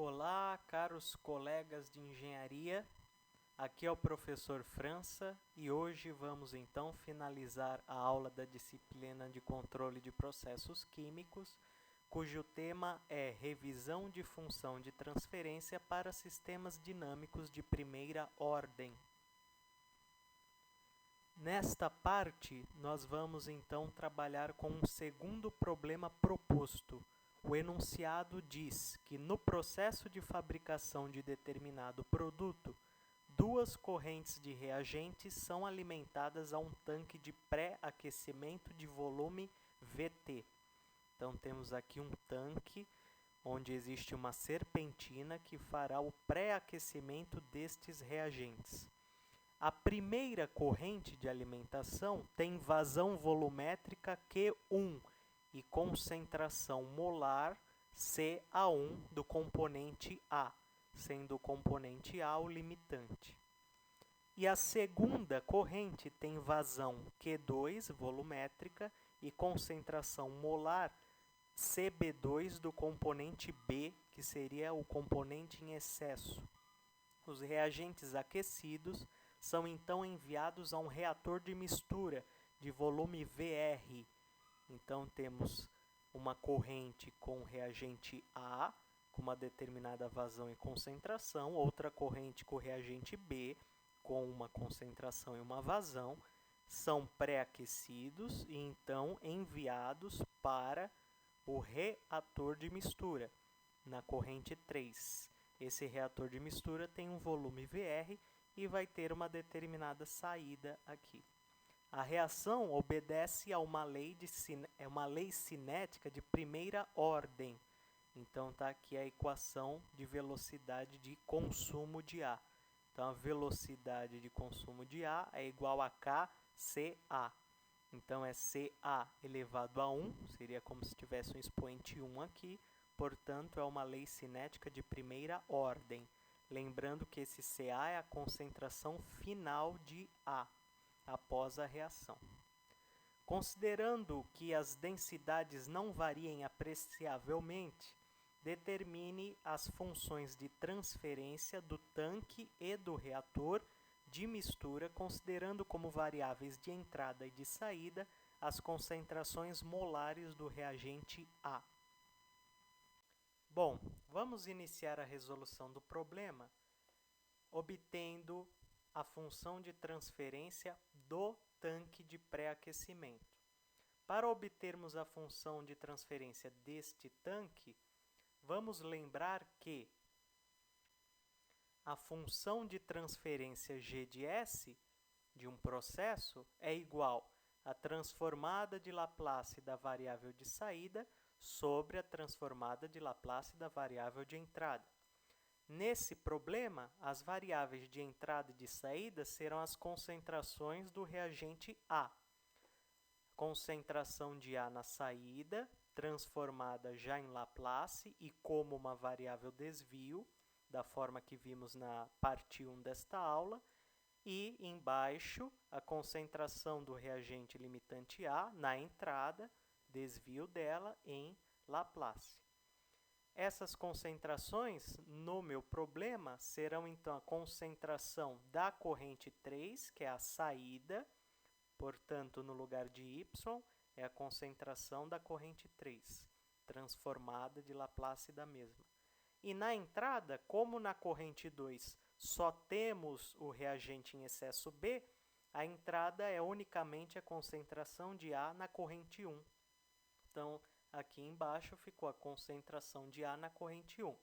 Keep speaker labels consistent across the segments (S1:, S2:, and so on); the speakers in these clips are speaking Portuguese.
S1: Olá, caros colegas de engenharia, aqui é o professor França e hoje vamos então finalizar a aula da disciplina de controle de processos químicos, cujo tema é revisão de função de transferência para sistemas dinâmicos de primeira ordem. Nesta parte, nós vamos então trabalhar com um segundo problema proposto. O enunciado diz que no processo de fabricação de determinado produto, duas correntes de reagentes são alimentadas a um tanque de pré-aquecimento de volume VT. Então, temos aqui um tanque onde existe uma serpentina que fará o pré-aquecimento destes reagentes. A primeira corrente de alimentação tem vazão volumétrica Q1 e concentração molar Ca1 do componente A, sendo o componente A o limitante. E a segunda corrente tem vazão Q2 volumétrica e concentração molar Cb2 do componente B, que seria o componente em excesso. Os reagentes aquecidos são então enviados a um reator de mistura de volume VR. Então, temos uma corrente com reagente A, com uma determinada vazão e concentração, outra corrente com reagente B, com uma concentração e uma vazão, são pré-aquecidos e então enviados para o reator de mistura, na corrente 3. Esse reator de mistura tem um volume VR e vai ter uma determinada saída aqui. A reação obedece a uma lei cinética de primeira ordem. Então, está aqui a equação de velocidade de consumo de A. Então, a velocidade de consumo de A é igual a KCA. Então, é CA elevado a 1, seria como se tivesse um expoente 1 aqui. Portanto, é uma lei cinética de primeira ordem. Lembrando que esse Ca é a concentração final de A, após a reação. Considerando que as densidades não variem apreciavelmente, determine as funções de transferência do tanque e do reator de mistura, considerando como variáveis de entrada e de saída as concentrações molares do reagente A. Bom, vamos iniciar a resolução do problema obtendo a função de transferência do tanque de pré-aquecimento. Para obtermos a função de transferência deste tanque, vamos lembrar que a função de transferência G de S de um processo é igual à transformada de Laplace da variável de saída sobre a transformada de Laplace da variável de entrada. Nesse problema, as variáveis de entrada e de saída serão as concentrações do reagente A. Concentração de A na saída, transformada já em Laplace e como uma variável desvio, da forma que vimos na parte 1 desta aula. E embaixo, a concentração do reagente limitante A na entrada, desvio dela em Laplace. Essas concentrações, no meu problema, serão então a concentração da corrente 3, que é a saída, portanto, no lugar de Y, é a concentração da corrente 3, transformada de Laplace da mesma. E na entrada, como na corrente 2 só temos o reagente em excesso B, a entrada é unicamente a concentração de A na corrente 1. Então, aqui embaixo ficou a concentração de A na corrente 1.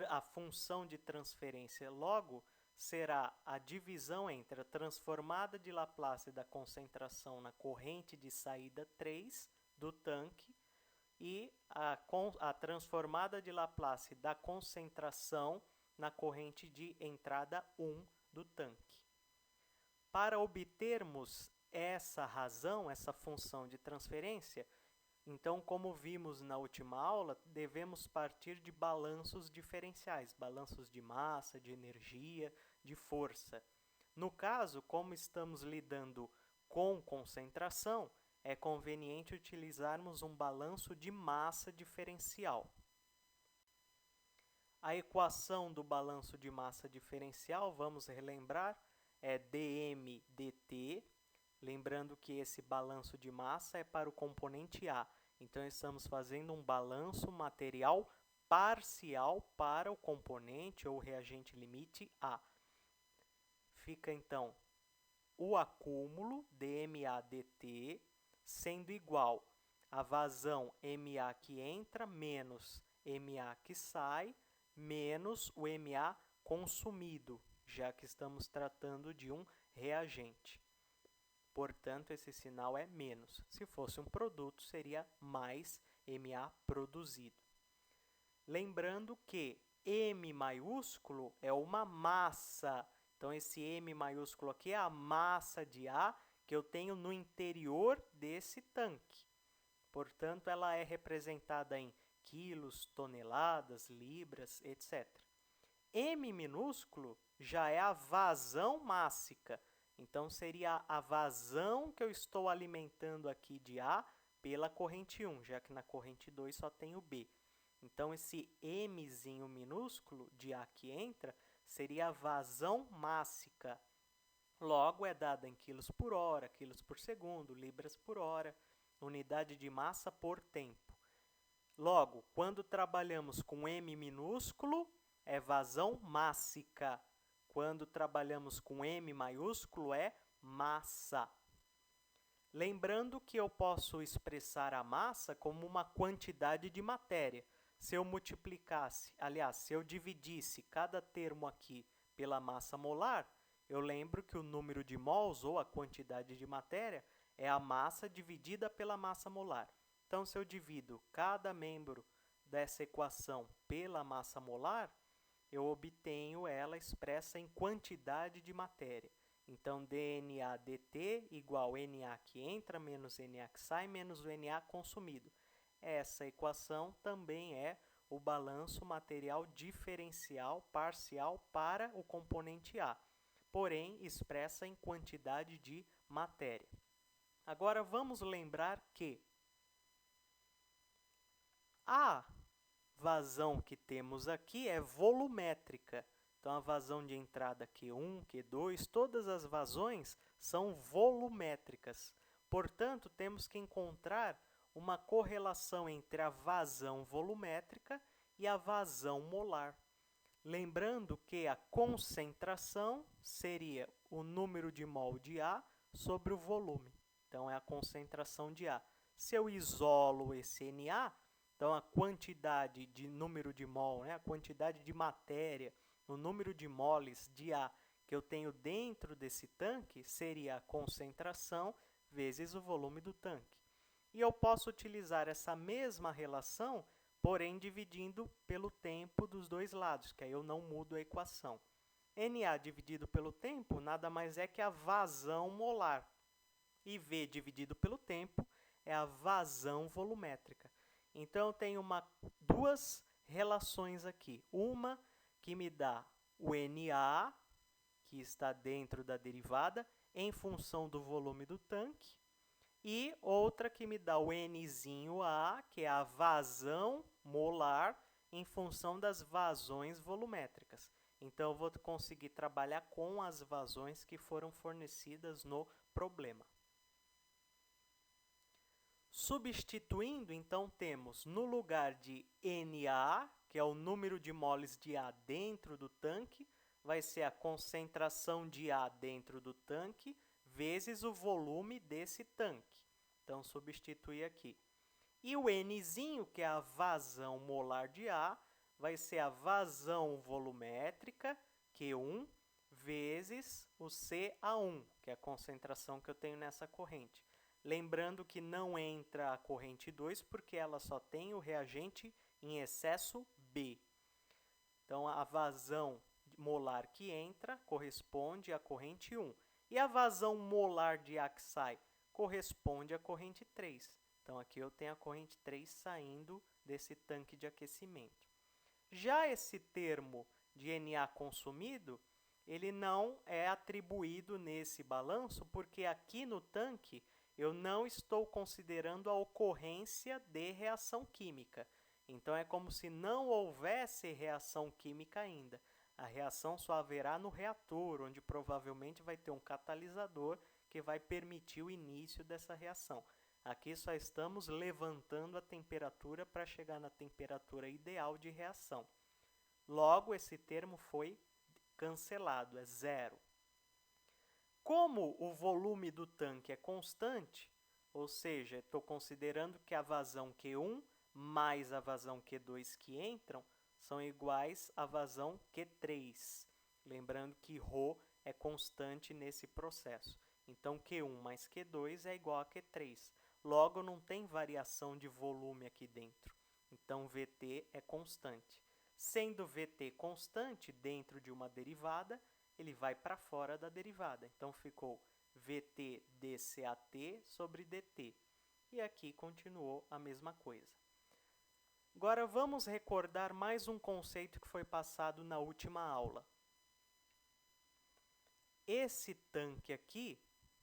S1: A função de transferência, logo, será a divisão entre a transformada de Laplace da concentração na corrente de saída 3 do tanque e a transformada de Laplace da concentração na corrente de entrada 1 do tanque. Para obtermos essa razão, essa função de transferência, então, como vimos na última aula, devemos partir de balanços diferenciais, balanços de massa, de energia, de força. No caso, como estamos lidando com concentração, é conveniente utilizarmos um balanço de massa diferencial. A equação do balanço de massa diferencial, vamos relembrar, é dm dt, lembrando que esse balanço de massa é para o componente A. Então, estamos fazendo um balanço material parcial para o componente ou reagente limite A. Fica, então, o acúmulo dMA dt sendo igual a vazão MA que entra menos MA que sai, menos o MA consumido, já que estamos tratando de um reagente. Portanto, esse sinal é menos. Se fosse um produto, seria mais MA produzido. Lembrando que M maiúsculo é uma massa. Então, esse M maiúsculo aqui é a massa de A que eu tenho no interior desse tanque. Portanto, ela é representada em quilos, toneladas, libras, etc. M minúsculo já é a vazão mássica. Então, seria a vazão que eu estou alimentando aqui de A pela corrente 1, já que na corrente 2 só tem o B. Então, esse Mzinho minúsculo de A que entra seria a vazão mássica. Logo, é dada em quilos por hora, quilos por segundo, libras por hora, unidade de massa por tempo. Logo, quando trabalhamos com M minúsculo, é vazão mássica. Quando trabalhamos com M maiúsculo, é massa. Lembrando que eu posso expressar a massa como uma quantidade de matéria. Se eu multiplicasse, aliás, se eu dividisse cada termo aqui pela massa molar, eu lembro que o número de mols, ou a quantidade de matéria, é a massa dividida pela massa molar. Então, se eu divido cada membro dessa equação pela massa molar, eu obtenho ela expressa em quantidade de matéria. Então, dNA dt igual Na que entra menos Na que sai menos o Na consumido. Essa equação também é o balanço material diferencial parcial para o componente A, porém expressa em quantidade de matéria. Agora, vamos lembrar que a vazão que temos aqui é volumétrica. Então, a vazão de entrada Q1, Q2, todas as vazões são volumétricas. Portanto, temos que encontrar uma correlação entre a vazão volumétrica e a vazão molar. Lembrando que a concentração seria o número de mol de A sobre o volume. Então, é a concentração de A. Se eu isolo esse Na, então a quantidade de número de mol, a quantidade de matéria, o número de moles de A que eu tenho dentro desse tanque seria a concentração vezes o volume do tanque. E eu posso utilizar essa mesma relação, porém dividindo pelo tempo dos dois lados, que aí eu não mudo a equação. Na dividido pelo tempo nada mais é que a vazão molar. E V dividido pelo tempo é a vazão volumétrica. Então, eu tenho duas relações aqui. Uma que me dá o Na, que está dentro da derivada, em função do volume do tanque, e outra que me dá o Nzinho A, que é a vazão molar, em função das vazões volumétricas. Então, eu vou conseguir trabalhar com as vazões que foram fornecidas no problema. Substituindo, então, temos no lugar de Na, que é o número de moles de A dentro do tanque, vai ser a concentração de A dentro do tanque, vezes o volume desse tanque. Então, substituir aqui. E o Nzinho, que é a vazão molar de A, vai ser a vazão volumétrica, Q1, vezes o Ca1, que é a concentração que eu tenho nessa corrente. Lembrando que não entra a corrente 2, porque ela só tem o reagente em excesso B. Então, a vazão molar que entra corresponde à corrente 1. E a vazão molar de A que sai corresponde à corrente 3. Então, aqui eu tenho a corrente 3 saindo desse tanque de aquecimento. Já esse termo de Na consumido, ele não é atribuído nesse balanço, porque aqui no tanque eu não estou considerando a ocorrência de reação química. Então é como se não houvesse reação química ainda. A reação só haverá no reator, onde provavelmente vai ter um catalisador que vai permitir o início dessa reação. Aqui só estamos levantando a temperatura para chegar na temperatura ideal de reação. Logo, esse termo foi cancelado, é zero. Como o volume do tanque é constante, ou seja, estou considerando que a vazão Q1 mais a vazão Q2 que entram são iguais à vazão Q3. Lembrando que ρ é constante nesse processo. Então, Q1 mais Q2 é igual a Q3. Logo, não tem variação de volume aqui dentro. Então, VT é constante. Sendo VT constante dentro de uma derivada, ele vai para fora da derivada. Então, ficou VT dCAT sobre dt. E aqui continuou a mesma coisa. Agora, vamos recordar mais um conceito que foi passado na última aula. Esse tanque aqui,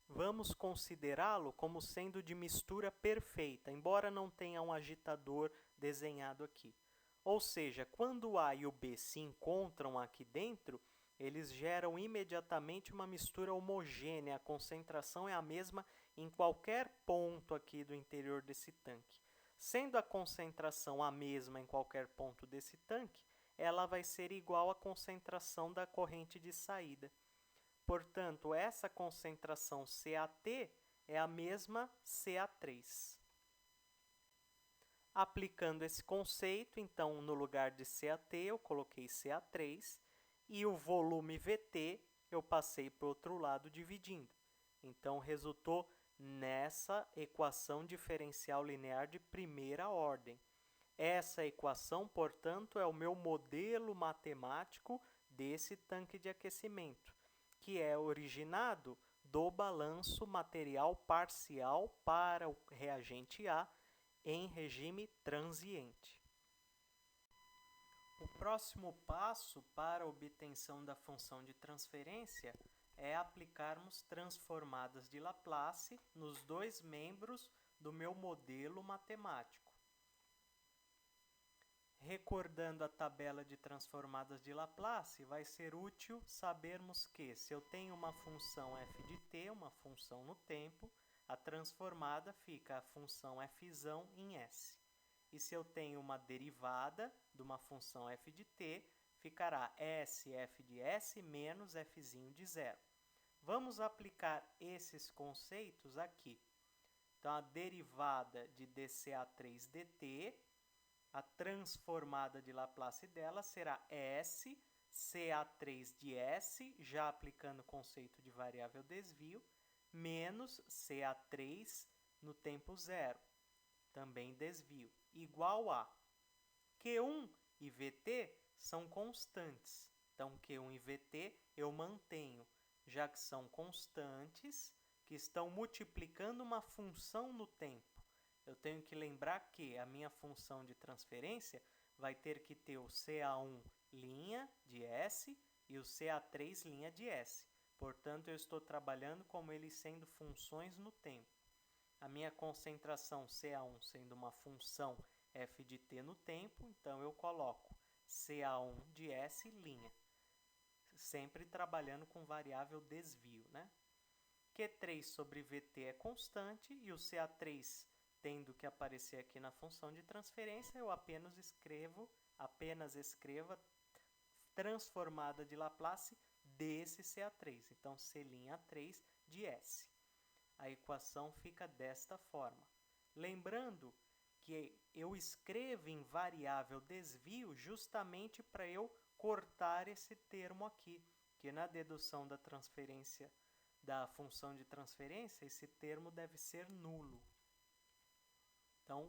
S1: vamos considerá-lo como sendo de mistura perfeita, embora não tenha um agitador desenhado aqui. Ou seja, quando o A e o B se encontram aqui dentro, eles geram imediatamente uma mistura homogênea, a concentração é a mesma em qualquer ponto aqui do interior desse tanque. Sendo a concentração a mesma em qualquer ponto desse tanque, ela vai ser igual à concentração da corrente de saída. Portanto, essa concentração CAT é a mesma CA3. Aplicando esse conceito, então, no lugar de CAT, eu coloquei CA3 e o volume VT eu passei para o outro lado dividindo. Então, resultou nessa equação diferencial linear de primeira ordem. Essa equação, portanto, é o meu modelo matemático desse tanque de aquecimento, que é originado do balanço material parcial para o reagente A em regime transiente. O próximo passo para a obtenção da função de transferência é aplicarmos transformadas de Laplace nos dois membros do meu modelo matemático. Recordando a tabela de transformadas de Laplace, vai ser útil sabermos que, se eu tenho uma função f de t, uma função no tempo, a transformada fica a função f em s. E se eu tenho uma derivada de uma função f de t, ficará s f de s menos f de zero. Vamos aplicar esses conceitos aqui. Então, a derivada de dCA3 dt, a transformada de Laplace dela será S CA3 de S, já aplicando o conceito de variável desvio, menos CA3 no tempo zero, também desvio, igual a Q1 e VT são constantes. Então, Q1 e VT eu mantenho, já que são constantes que estão multiplicando uma função no tempo. Eu tenho que lembrar que a minha função de transferência vai ter que ter o CA1 linha de S e o CA3 linha de S. Portanto, eu estou trabalhando como eles sendo funções no tempo. A minha concentração CA1 sendo uma função f de t no tempo, então eu coloco CA1 de S linha. Sempre trabalhando com variável desvio, né? Q3 sobre VT é constante e o CA3 tendo que aparecer aqui na função de transferência, eu apenas escreva transformada de Laplace desse CA3. Então, C'3 de S. A equação fica desta forma. Lembrando que eu escrevo em variável desvio justamente para eu cortar esse termo aqui, que na dedução da transferência da função de transferência, esse termo deve ser nulo. Então,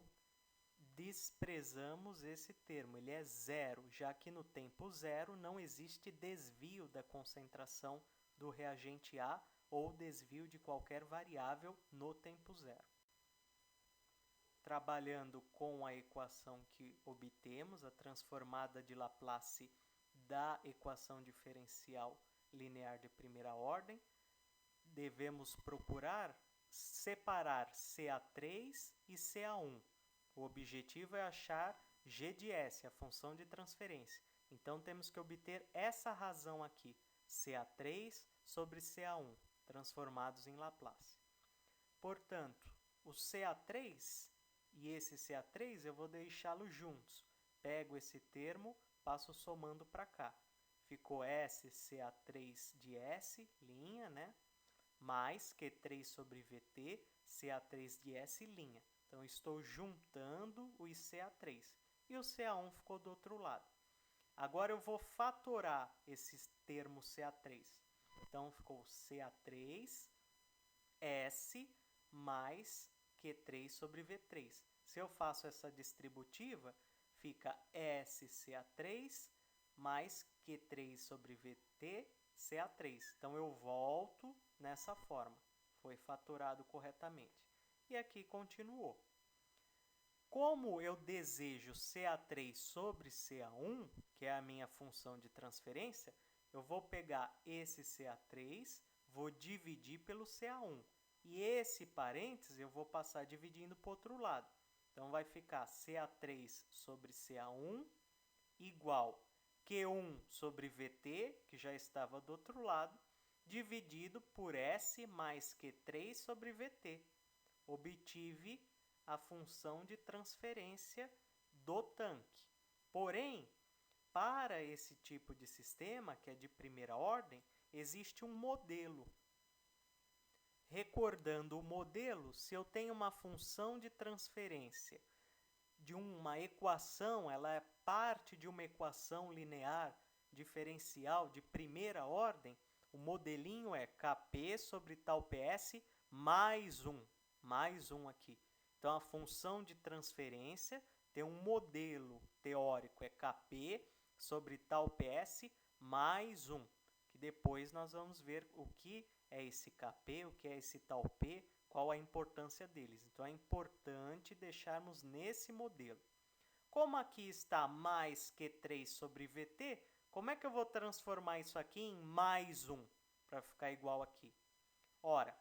S1: desprezamos esse termo, ele é zero, já que no tempo zero não existe desvio da concentração do reagente A ou desvio de qualquer variável no tempo zero. Trabalhando com a equação que obtemos, a transformada de Laplace da equação diferencial linear de primeira ordem, devemos procurar separar CA3 e CA1. O objetivo é achar G de S, a função de transferência. Então, temos que obter essa razão aqui, CA3 sobre CA1, transformados em Laplace. Portanto, o CA3 e esse CA3 eu vou deixá-los juntos. Pego esse termo, passo somando para cá. Ficou S CA3 de S, linha, né? Mais Q3 sobre VT, CA3 de S, linha. Então, estou juntando o CA3. E o CA1 ficou do outro lado. Agora, eu vou fatorar esse termo CA3. Então, ficou CA3, S, mais Q3 sobre V3. Se eu faço essa distributiva, fica SCA3 mais Q3 sobre VT, CA3. Então, eu volto nessa forma. Foi fatorado corretamente. E aqui continuou. Como eu desejo CA3 sobre CA1, que é a minha função de transferência, eu vou pegar esse CA3, vou dividir pelo CA1. E esse parênteses eu vou passar dividindo para o outro lado. Então, vai ficar CA3 sobre CA1 igual Q1 sobre VT, que já estava do outro lado, dividido por S mais Q3 sobre VT. Obtive a função de transferência do tanque. Porém, para esse tipo de sistema, que é de primeira ordem, existe um modelo. Recordando o modelo, se eu tenho uma função de transferência de uma equação, ela é parte de uma equação linear diferencial de primeira ordem, o modelinho é Kp sobre tal PS mais um aqui. Então, a função de transferência tem um modelo teórico, é Kp sobre tal PS mais 1, que depois nós vamos ver o que é esse Kp, o que é esse tal P, qual a importância deles. Então, é importante deixarmos nesse modelo. Como aqui está mais Q3 sobre VT, como é que eu vou transformar isso aqui em mais 1, para ficar igual aqui? Ora,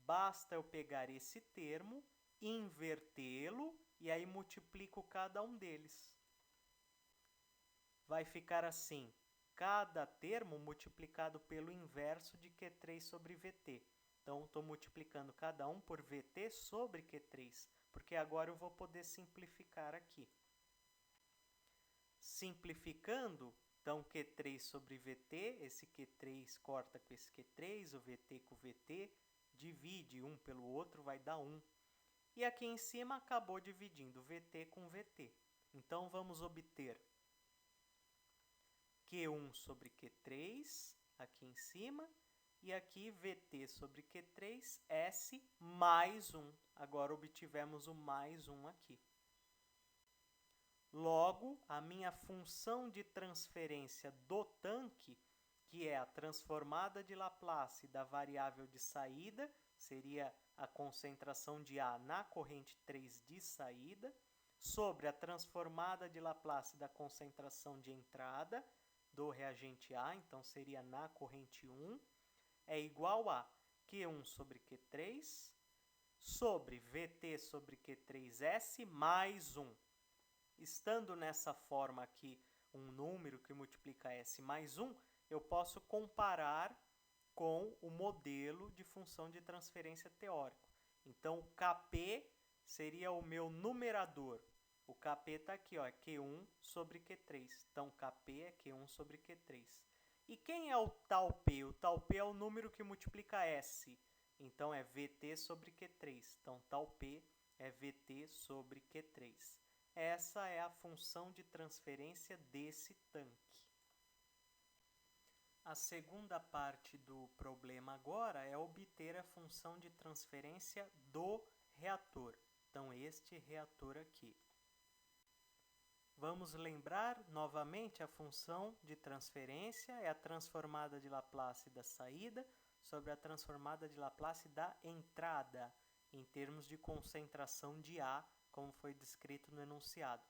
S1: basta eu pegar esse termo, invertê-lo, e aí multiplico cada um deles. Vai ficar assim, cada termo multiplicado pelo inverso de Q3 sobre VT. Então, estou multiplicando cada um por VT sobre Q3, porque agora eu vou poder simplificar aqui. Simplificando, então, Q3 sobre VT, esse Q3 corta com esse Q3, o VT com o VT, divide um pelo outro, vai dar 1. E aqui em cima acabou dividindo VT com VT. Então, vamos obter Q1 sobre Q3, aqui em cima, e aqui VT sobre Q3, S mais 1. Agora, obtivemos o mais 1 aqui. Logo, a minha função de transferência do tanque, que é a transformada de Laplace da variável de saída, seria a concentração de A na corrente 3 de saída, sobre a transformada de Laplace da concentração de entrada do reagente A, então seria na corrente 1, é igual a Q1 sobre Q3 sobre VT sobre Q3S mais 1. Estando nessa forma aqui, um número que multiplica S mais 1, eu posso comparar com o modelo de função de transferência teórico. Então, o Kp seria o meu numerador. O Kp está aqui, ó, é Q1 sobre Q3. Então, Kp é Q1 sobre Q3. E quem é o tal P? O tal P é o número que multiplica S. Então, é VT sobre Q3. Então, tal P é VT sobre Q3. Essa é a função de transferência desse tanque. A segunda parte do problema agora é obter a função de transferência do reator. Então, este reator aqui. Vamos lembrar novamente a função de transferência é a transformada de Laplace da saída sobre a transformada de Laplace da entrada, em termos de concentração de A, como foi descrito no enunciado.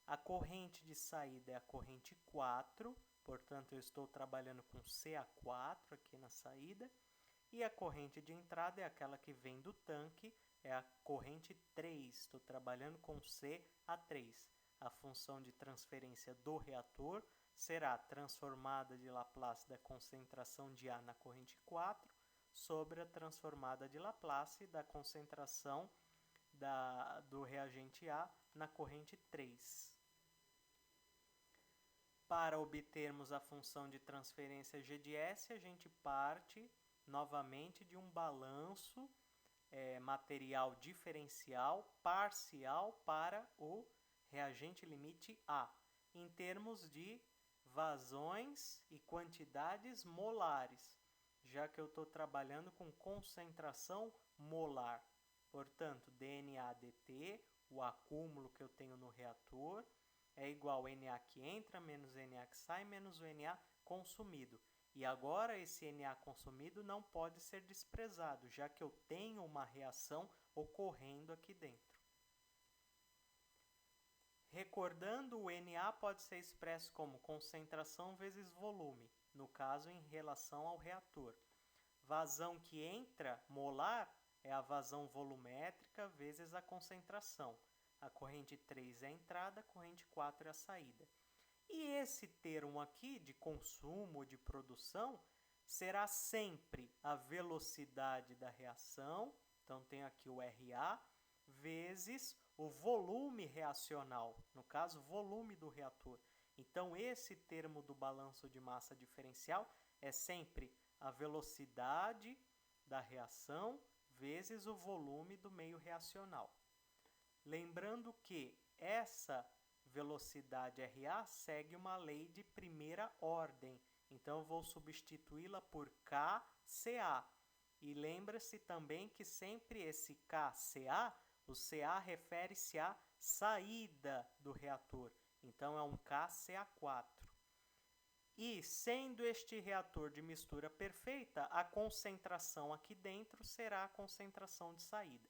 S1: A corrente de saída é a corrente 4, portanto, eu estou trabalhando com CA4 aqui na saída. E a corrente de entrada é aquela que vem do tanque, é a corrente 3, estou trabalhando com CA3. a função de transferência do reator será transformada de Laplace da concentração de A na corrente 4 sobre a transformada de Laplace da concentração do reagente A na corrente 3. Para obtermos a função de transferência G de S, a gente parte novamente de um balanço material diferencial parcial para o reagente limite A, em termos de vazões e quantidades molares, já que eu estou trabalhando com concentração molar. Portanto, dNA/dt, o acúmulo que eu tenho no reator, é igual a Na que entra menos Na que sai menos o Na consumido. E agora esse Na consumido não pode ser desprezado, já que eu tenho uma reação ocorrendo aqui dentro. Recordando, o Na pode ser expresso como concentração vezes volume, no caso em relação ao reator. Vazão que entra, molar, é a vazão volumétrica vezes a concentração. A corrente 3 é a entrada, a corrente 4 é a saída. E esse termo aqui, de consumo ou de produção, será sempre a velocidade da reação, então tem aqui o RA, vezes o volume reacional, no caso, volume do reator. Então, esse termo do balanço de massa diferencial é sempre a velocidade da reação vezes o volume do meio reacional. Lembrando que essa velocidade RA segue uma lei de primeira ordem, então eu vou substituí-la por kCa. E lembra-se também que sempre esse kCa, o Ca refere-se à saída do reator, então é um kCa4. E, sendo este reator de mistura perfeita, a concentração aqui dentro será a concentração de saída.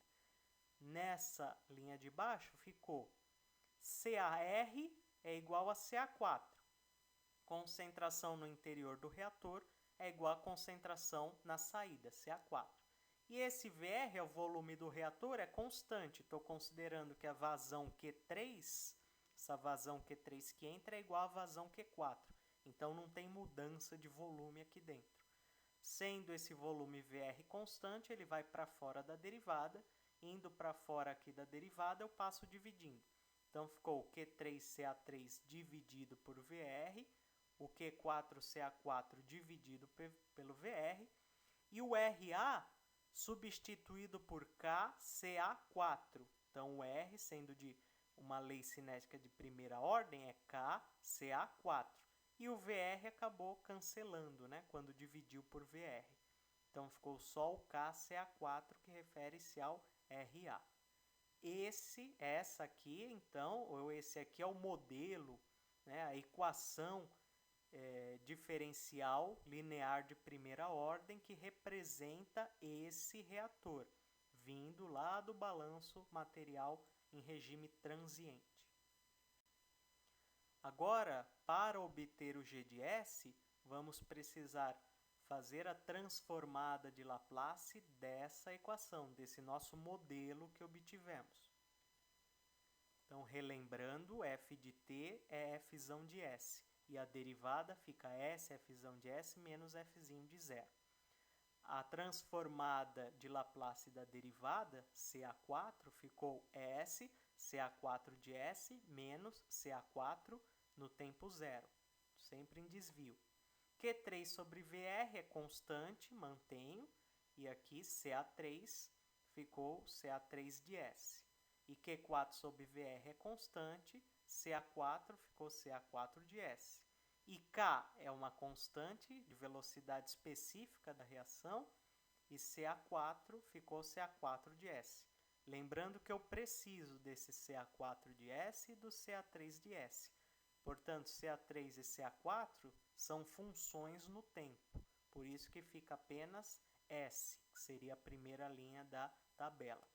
S1: Nessa linha de baixo ficou CAR é igual a CA4. Concentração no interior do reator é igual a concentração na saída, CA4. E esse VR, o volume do reator, é constante. Estou considerando que a vazão Q3, essa vazão Q3 que entra, é igual à vazão Q4. Então, não tem mudança de volume aqui dentro. Sendo esse volume VR constante, ele vai para fora da derivada. Indo para fora aqui da derivada, eu passo dividindo. Então, ficou Q3CA3 dividido por VR, o Q4CA4 dividido pelo VR, e o RA substituído por KCA4. Então, o R, sendo de uma lei cinética de primeira ordem, é KCA4. E o VR acabou cancelando, né, quando dividiu por VR. Então, ficou só o KCA4, que refere-se ao RA. Essa aqui, então, ou esse aqui é o modelo, né, a equação diferencial linear de primeira ordem que representa esse reator, vindo lá do balanço material em regime transiente. Agora, para obter o G de S, vamos precisar fazer a transformada de Laplace dessa equação, desse nosso modelo que obtivemos. Então, relembrando, f de t é f de S, e a derivada fica S, f de S, menos f de zero. A transformada de Laplace da derivada, CA4, ficou S, CA4 de S, menos CA4 no tempo zero, sempre em desvio. Q3 sobre VR é constante, mantenho, e aqui CA3 ficou CA3 de S. E Q4 sobre VR é constante, CA4 ficou CA4 de S. E K é uma constante de velocidade específica da reação, e CA4 ficou CA4 de S. Lembrando que eu preciso desse CA4 de S e do CA3 de S. Portanto, CA3 e CA4 são funções no tempo, por isso que fica apenas S, que seria a primeira linha da tabela.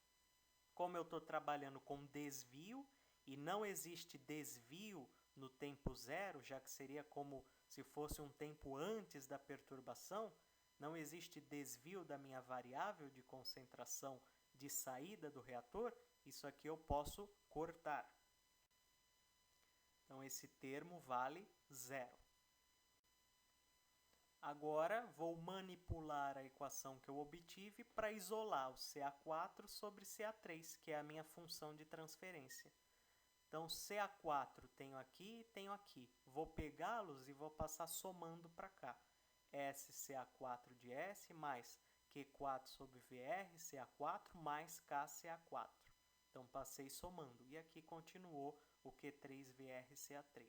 S1: Como eu estou trabalhando com desvio, e não existe desvio no tempo zero, já que seria como se fosse um tempo antes da perturbação, não existe desvio da minha variável de concentração de saída do reator, isso aqui eu posso cortar. Então, esse termo vale 0. Agora, vou manipular a equação que eu obtive para isolar o CA4 sobre CA3, que é a minha função de transferência. Então, CA4 tenho aqui e tenho aqui. Vou pegá-los e vou passar somando para cá. SCA4 de S mais Q4 sobre VR, CA4 mais KCA4. Então, passei somando. E aqui continuou o Q3VR, CA3.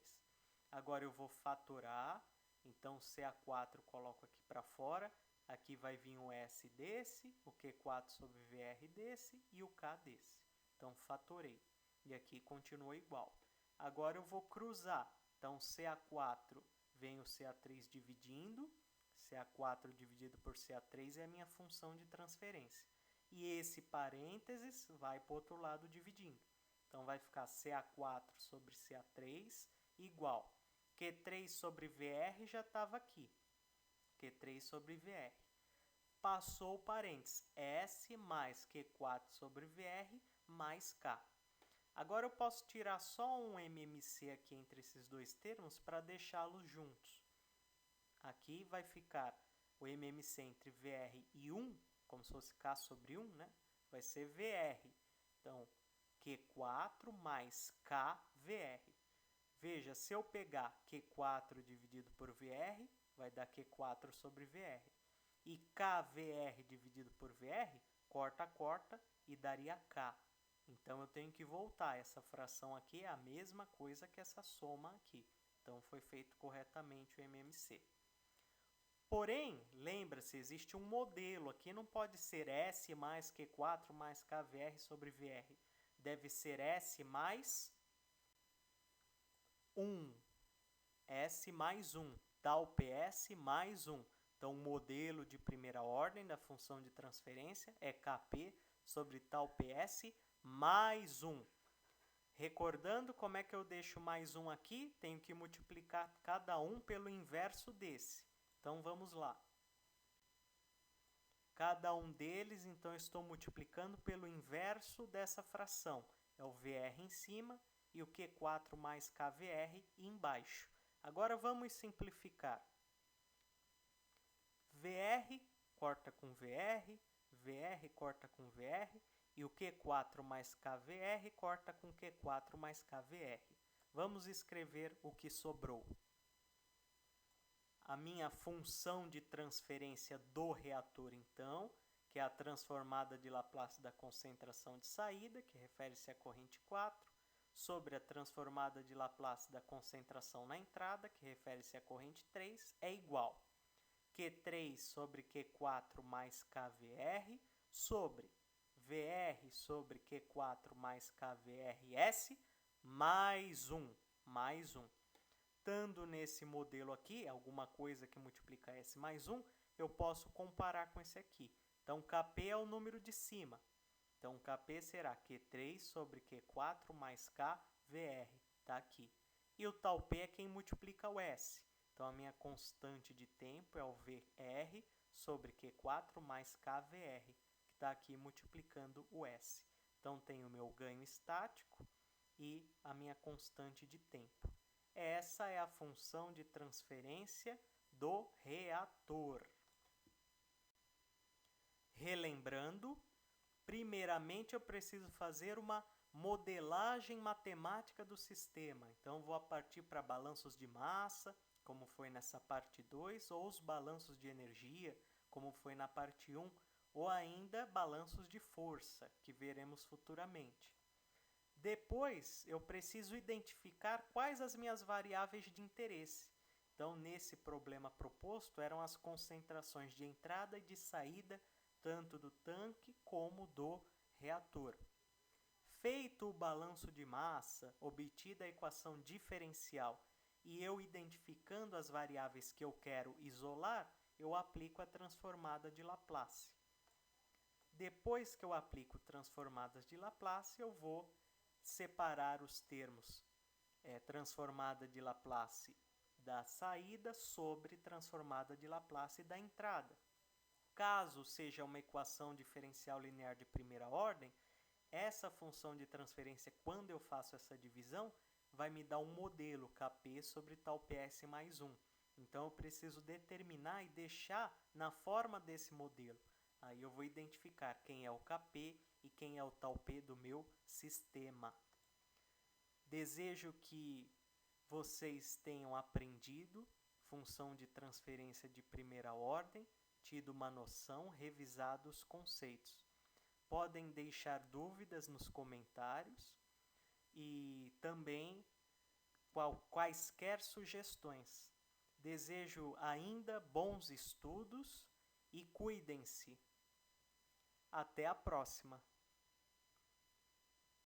S1: Agora, eu vou fatorar. Então, CA4 coloco aqui para fora. Aqui vai vir o S desse, o Q4 sobre VR desse e o K desse. Então, fatorei. E aqui continua igual. Agora, eu vou cruzar. Então, CA4 vem o CA3 dividindo. CA4 dividido por CA3 é a minha função de transferência. E esse parênteses vai para o outro lado dividindo. Então, vai ficar CA4 sobre CA3 igual. Q3 sobre VR já estava aqui. Q3 sobre VR. Passou o parênteses. S mais Q4 sobre VR mais K. Agora eu posso tirar só um MMC aqui entre esses dois termos para deixá-los juntos. Aqui vai ficar o MMC entre VR e 1, como se fosse K sobre 1, né? Vai ser VR. Então, Q4 mais KVR. Veja, se eu pegar Q4 dividido por VR, vai dar Q4 sobre VR. E KVR dividido por VR, corta, corta e daria K. Então, eu tenho que voltar. Essa fração aqui é a mesma coisa que essa soma aqui. Então, foi feito corretamente o MMC. Porém, lembra-se, existe um modelo. Aqui não pode ser S mais Q4 mais KVR sobre VR. Deve ser S mais 1. S mais 1. Tal PS mais 1. Então, o modelo de primeira ordem da função de transferência é Kp sobre tal PS mais 1. Recordando como é que eu deixo mais 1 aqui, tenho que multiplicar cada um pelo inverso desse. Então, vamos lá. Cada um deles, então, estou multiplicando pelo inverso dessa fração. É o VR em cima e o Q4 mais KVR embaixo. Agora, vamos simplificar. VR corta com VR, VR corta com VR, e o Q4 mais KVR corta com Q4 mais KVR. Vamos escrever o que sobrou. A minha função de transferência do reator, então, que é a transformada de Laplace da concentração de saída, que refere-se à corrente 4, sobre a transformada de Laplace da concentração na entrada, que refere-se à corrente 3, é igual Q3 sobre Q4 mais KVR sobre VR sobre Q4 mais KVRS mais 1. Estando nesse modelo aqui, alguma coisa que multiplica S mais 1, eu posso comparar com esse aqui. Então, Kp é o número de cima. Então, Kp será Q3 sobre Q4 mais KVR. Está aqui. E o tal P é quem multiplica o S. Então, a minha constante de tempo é o VR sobre Q4 mais KVR, que está aqui multiplicando o S. Então, tenho o meu ganho estático e a minha constante de tempo. Essa é a função de transferência do reator. Relembrando, primeiramente eu preciso fazer uma modelagem matemática do sistema. Então, vou partir para balanços de massa, como foi nessa parte 2, ou os balanços de energia, como foi na parte 1, ou ainda balanços de força, que veremos futuramente. Depois, eu preciso identificar quais as minhas variáveis de interesse. Então, nesse problema proposto, eram as concentrações de entrada e de saída, tanto do tanque como do reator. Feito o balanço de massa, obtida a equação diferencial e eu identificando as variáveis que eu quero isolar, eu aplico a transformada de Laplace. Depois que eu aplico transformadas de Laplace, eu vou separar os termos transformada de Laplace da saída sobre transformada de Laplace da entrada. Caso seja uma equação diferencial linear de primeira ordem, essa função de transferência, quando eu faço essa divisão, vai me dar um modelo Kp sobre tal PS mais 1. Então, eu preciso determinar e deixar na forma desse modelo. Aí eu vou identificar quem é o Kp e quem é o tal P do meu sistema. Desejo que vocês tenham aprendido função de transferência de primeira ordem, tido uma noção, revisado os conceitos. Podem deixar dúvidas nos comentários e também quaisquer sugestões. Desejo ainda bons estudos e cuidem-se. Até a próxima!